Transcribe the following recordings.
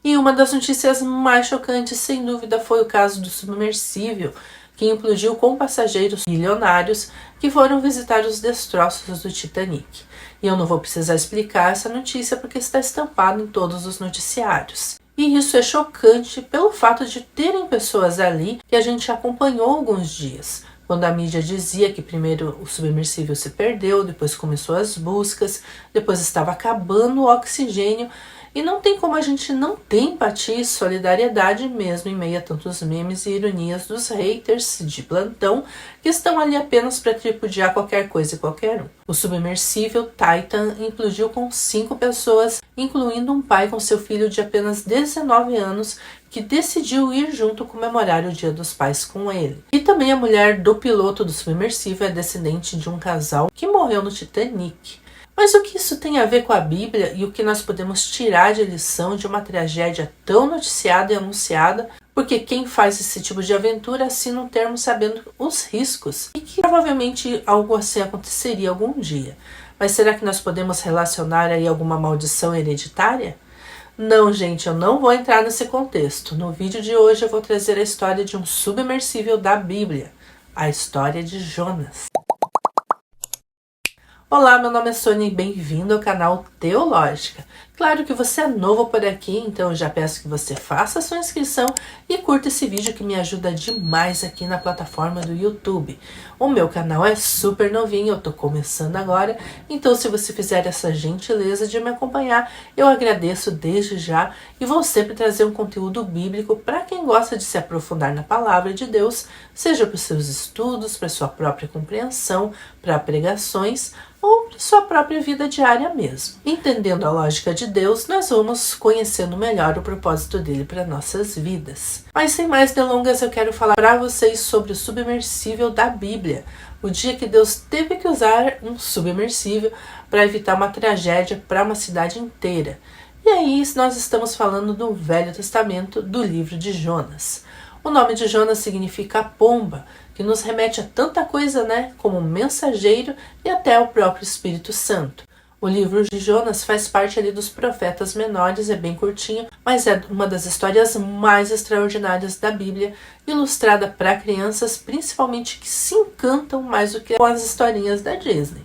E uma das notícias mais chocantes, sem dúvida, foi o caso do submersível, que implodiu com passageiros milionários que foram visitar os destroços do Titanic. E eu não vou precisar explicar essa notícia porque está estampado em todos os noticiários. E isso é chocante pelo fato de terem pessoas ali que a gente acompanhou alguns dias. Quando a mídia dizia que primeiro o submersível se perdeu, depois começou as buscas, depois estava acabando o oxigênio. E não tem como a gente não ter empatia e solidariedade mesmo em meio a tantos memes e ironias dos haters de plantão que estão ali apenas para tripudiar qualquer coisa e qualquer um. O submersível Titan implodiu com 5 pessoas, incluindo um pai com seu filho de apenas 19 anos que decidiu ir junto comemorar o Dia dos Pais com ele. E também a mulher do piloto do submersível é descendente de um casal que morreu no Titanic. Mas o que isso tem a ver com a Bíblia e o que nós podemos tirar de lição de uma tragédia tão noticiada e anunciada? Porque quem faz esse tipo de aventura assina um termo sabendo os riscos e que provavelmente algo assim aconteceria algum dia. Mas será que nós podemos relacionar aí alguma maldição hereditária? Não, gente, eu não vou entrar nesse contexto. No vídeo de hoje eu vou trazer a história de um submersível da Bíblia, a história de Jonas. Olá, meu nome é Sônia e bem-vindo ao canal Teológica. Claro que você é novo por aqui, então eu já peço que você faça a sua inscrição e curta esse vídeo que me ajuda demais aqui na plataforma do YouTube. O meu canal é super novinho, eu tô começando agora, então se você fizer essa gentileza de me acompanhar, eu agradeço desde já e vou sempre trazer um conteúdo bíblico para quem gosta de se aprofundar na palavra de Deus, seja para os seus estudos, para sua própria compreensão, para pregações, ou para sua própria vida diária mesmo. Entendendo a lógica de Deus, nós vamos conhecendo melhor o propósito dele para nossas vidas. Mas sem mais delongas, eu quero falar para vocês sobre o submersível da Bíblia. O dia que Deus teve que usar um submersível para evitar uma tragédia para uma cidade inteira. E aí nós estamos falando do Velho Testamento, do livro de Jonas. O nome de Jonas significa pomba, que nos remete a tanta coisa, né? Como mensageiro e até o próprio Espírito Santo. O livro de Jonas faz parte ali dos profetas menores, é bem curtinho, mas é uma das histórias mais extraordinárias da Bíblia, ilustrada para crianças, principalmente que se encantam mais do que com as historinhas da Disney.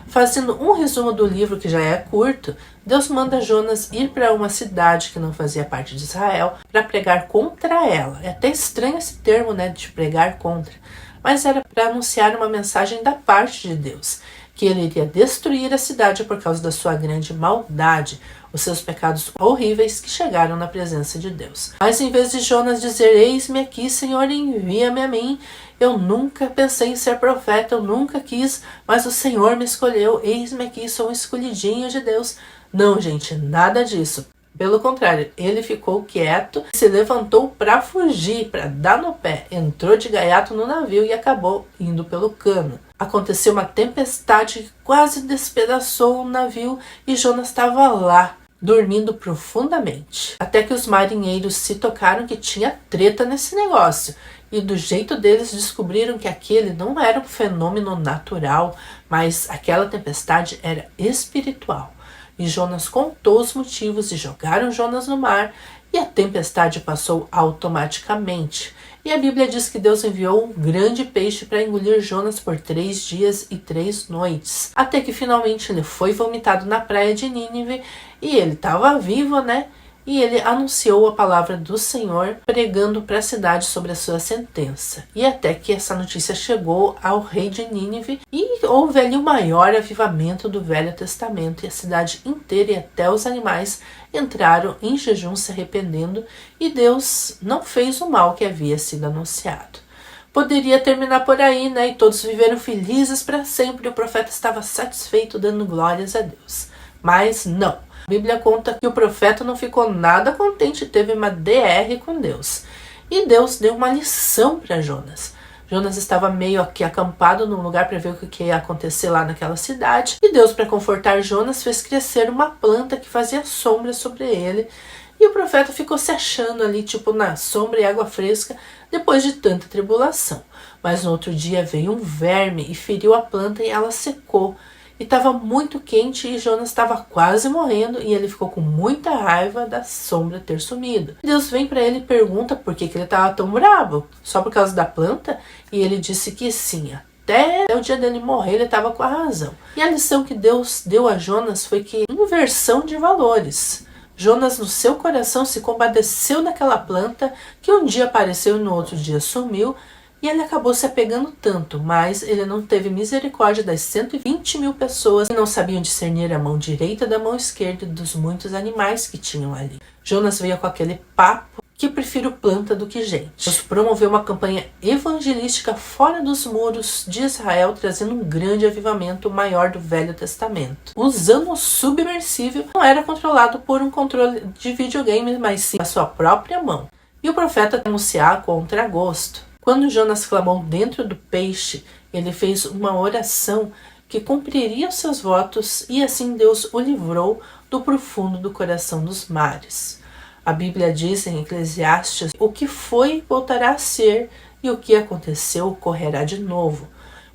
Fazendo um resumo do livro, que já é curto, Deus manda Jonas ir para uma cidade que não fazia parte de Israel para pregar contra ela. É até estranho esse termo, né, de pregar contra. Mas era para anunciar uma mensagem da parte de Deus, que ele iria destruir a cidade por causa da sua grande maldade, os seus pecados horríveis que chegaram na presença de Deus. Mas em vez de Jonas dizer, eis-me aqui, Senhor, envia-me a mim, eu nunca pensei em ser profeta, eu nunca quis, mas o Senhor me escolheu, eis-me aqui, sou um escolhidinho de Deus. Não, gente, nada disso. Pelo contrário, ele ficou quieto, se levantou para fugir, para dar no pé, entrou de gaiato no navio e acabou indo pelo cano. Aconteceu uma tempestade que quase despedaçou o navio e Jonas estava lá, dormindo profundamente. Até que os marinheiros se tocaram que tinha treta nesse negócio. E do jeito deles descobriram que aquele não era um fenômeno natural, mas aquela tempestade era espiritual. E Jonas contou os motivos e jogaram Jonas no mar e a tempestade passou automaticamente. E a Bíblia diz que Deus enviou um grande peixe para engolir Jonas por 3 dias e 3 noites. Até que finalmente ele foi vomitado na praia de Nínive e ele estava vivo, né? E ele anunciou a palavra do Senhor, pregando para a cidade sobre a sua sentença. E até que essa notícia chegou ao rei de Nínive, e houve ali o maior avivamento do Velho Testamento, e a cidade inteira e até os animais entraram em jejum se arrependendo, e Deus não fez o mal que havia sido anunciado. Poderia terminar por aí, né? E todos viveram felizes para sempre, e o profeta estava satisfeito dando glórias a Deus. Mas não. A Bíblia conta que o profeta não ficou nada contente e teve uma DR com Deus. E Deus deu uma lição para Jonas. Jonas estava meio aqui acampado num lugar para ver o que ia acontecer lá naquela cidade. E Deus, para confortar Jonas, fez crescer uma planta que fazia sombra sobre ele. E o profeta ficou se achando ali, tipo na sombra e água fresca, depois de tanta tribulação. Mas no outro dia veio um verme e feriu a planta e ela secou. E estava muito quente e Jonas estava quase morrendo e ele ficou com muita raiva da sombra ter sumido. Deus vem para ele e pergunta por que ele estava tão bravo, só por causa da planta? E ele disse que sim, até o dia dele morrer ele estava com a razão. E a lição que Deus deu a Jonas foi que inversão de valores. Jonas no seu coração se compadeceu daquela planta que um dia apareceu e no outro dia sumiu. E ele acabou se apegando tanto, mas ele não teve misericórdia das 120 mil pessoas que não sabiam discernir a mão direita da mão esquerda dos muitos animais que tinham ali. Jonas veio com aquele papo que prefiro planta do que gente. Deus promoveu uma campanha evangelística fora dos muros de Israel, trazendo um grande avivamento maior do Velho Testamento. Usando um submersível, não era controlado por um controle de videogame, mas sim a sua própria mão. E o profeta anunciava contra gosto. Quando Jonas clamou dentro do peixe, ele fez uma oração que cumpriria os seus votos e assim Deus o livrou do profundo do coração dos mares. A Bíblia diz em Eclesiastes: o que foi voltará a ser e o que aconteceu ocorrerá de novo.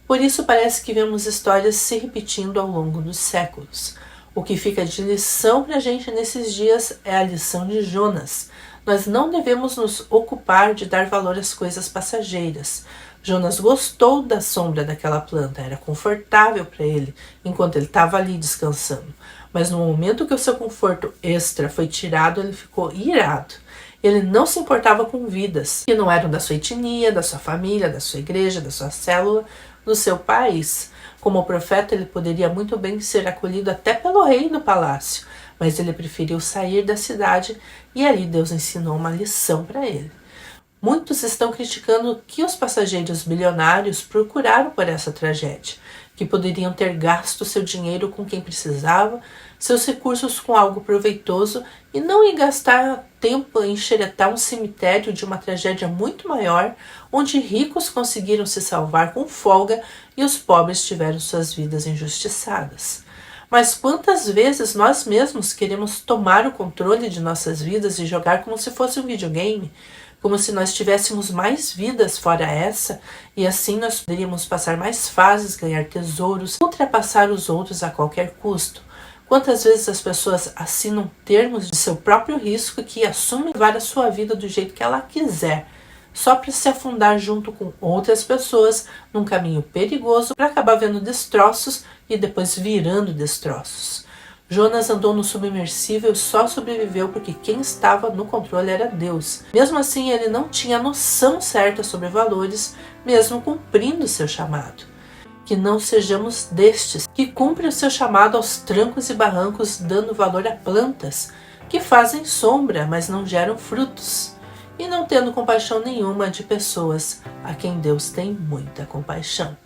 Por isso parece que vemos histórias se repetindo ao longo dos séculos. O que fica de lição para a gente nesses dias é a lição de Jonas. Nós não devemos nos ocupar de dar valor às coisas passageiras. Jonas gostou da sombra daquela planta, era confortável para ele, enquanto ele estava ali descansando. Mas no momento que o seu conforto extra foi tirado, ele ficou irado. Ele não se importava com vidas que não eram da sua etnia, da sua família, da sua igreja, da sua célula, do seu país. Como profeta, ele poderia muito bem ser acolhido até pelo rei do palácio, mas ele preferiu sair da cidade e ali Deus ensinou uma lição para ele. Muitos estão criticando que os passageiros bilionários procuraram por essa tragédia, que poderiam ter gasto seu dinheiro com quem precisava, seus recursos com algo proveitoso e não ir gastar tempo em enxeretar um cemitério de uma tragédia muito maior, onde ricos conseguiram se salvar com folga e os pobres tiveram suas vidas injustiçadas. Mas quantas vezes nós mesmos queremos tomar o controle de nossas vidas e jogar como se fosse um videogame, como se nós tivéssemos mais vidas fora essa, e assim nós poderíamos passar mais fases, ganhar tesouros, ultrapassar os outros a qualquer custo. Quantas vezes as pessoas assinam termos de seu próprio risco que assumem levar a sua vida do jeito que ela quiser, só para se afundar junto com outras pessoas num caminho perigoso para acabar vendo destroços e depois virando destroços. Jonas andou no submersível e só sobreviveu porque quem estava no controle era Deus. Mesmo assim, ele não tinha a noção certa sobre valores, mesmo cumprindo seu chamado. Que não sejamos destes, que cumprem o seu chamado aos trancos e barrancos, dando valor a plantas, que fazem sombra, mas não geram frutos, e não tendo compaixão nenhuma de pessoas a quem Deus tem muita compaixão.